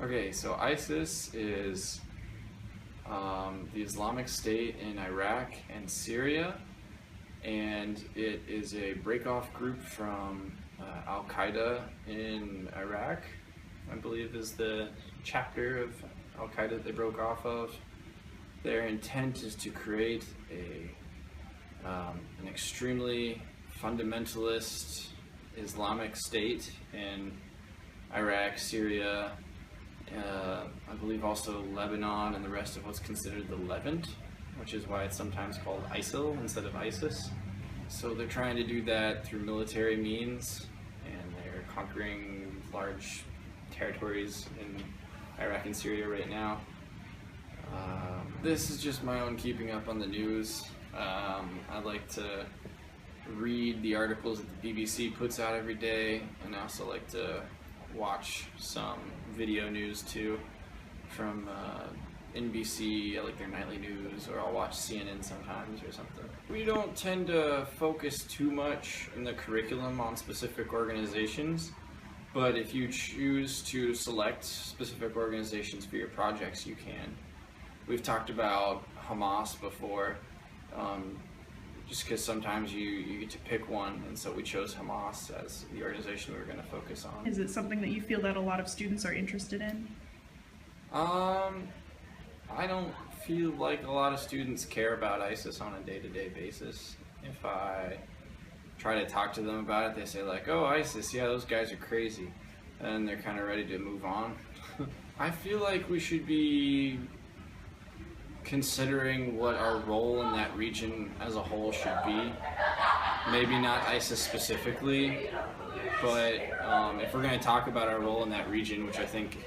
Okay, so ISIS is the Islamic State in Iraq and Syria, and it is a break-off group from Al-Qaeda in Iraq, I believe is the chapter of Al-Qaeda they broke off of. Their intent is to create an extremely fundamentalist Islamic state in Iraq, Syria, I believe also Lebanon and the rest of what's considered the Levant, which is why it's sometimes called ISIL instead of ISIS. So they're trying to do that through military means, and they're conquering large territories in Iraq and Syria right now. This is just my own keeping up on the news. I like to read the articles that the BBC puts out every day, and I also like to watch some video news too from NBC. I like their nightly news, or I'll watch CNN sometimes or something. We don't tend to focus too much in the curriculum on specific organizations, but if you choose to select specific organizations for your projects, you can. We've talked about Hamas before, just because sometimes you get to pick one, and so we chose Hamas as the organization we were going to focus on. Is it something that you feel that a lot of students are interested in? I don't feel like a lot of students care about ISIS on a day-to-day basis. If I try to talk to them about it, they say like, oh, ISIS, yeah, those guys are crazy, and they're kind of ready to move on. I feel like we should be considering what our role in that region as a whole should be. Maybe not ISIS specifically, but if we're going to talk about our role in that region, which I think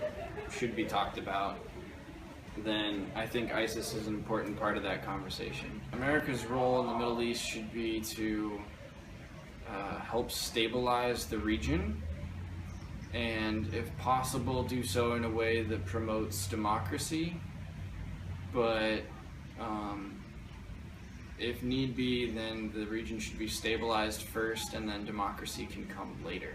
should be talked about, then I think ISIS is an important part of that conversation. America's role in the Middle East should be to help stabilize the region, and if possible do so in a way that promotes democracy. But if need be, then the region should be stabilized first, and then democracy can come later.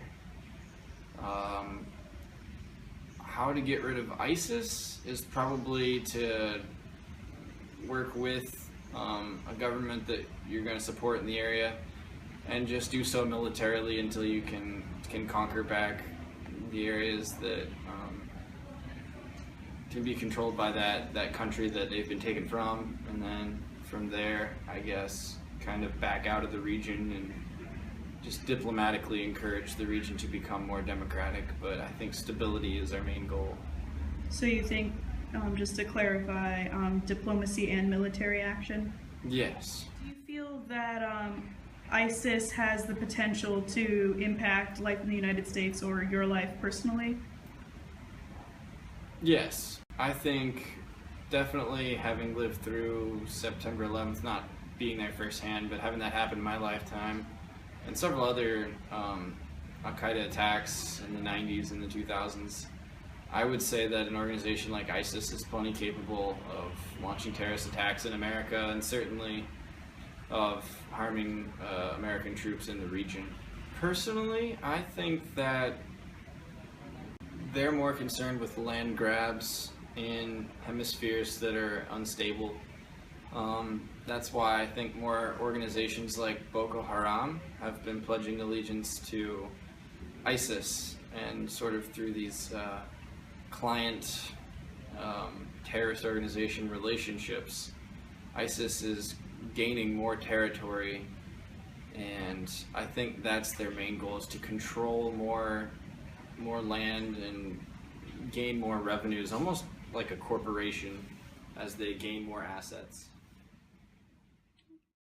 How to get rid of ISIS is probably to work with a government that you're going to support in the area, and just do so militarily until you can conquer back the areas that can be controlled by that country that they've been taken from, and then from there, I guess, kind of back out of the region and just diplomatically encourage the region to become more democratic. But I think stability is our main goal. So you think, just to clarify, diplomacy and military action? Yes. Do you feel that ISIS has the potential to impact life in the United States or your life personally? Yes. I think definitely, having lived through September 11th, not being there firsthand, but having that happen in my lifetime, and several other Al-Qaeda attacks in the 90s and the 2000s, I would say that an organization like ISIS is plenty capable of launching terrorist attacks in America, and certainly of harming American troops in the region. Personally, I think that they're more concerned with land grabs in hemispheres that are unstable. That's why I think more organizations like Boko Haram have been pledging allegiance to ISIS, and sort of through these client terrorist organization relationships, ISIS is gaining more territory, and I think that's their main goal, is to control more land and gain more revenues, almost like a corporation, as they gain more assets.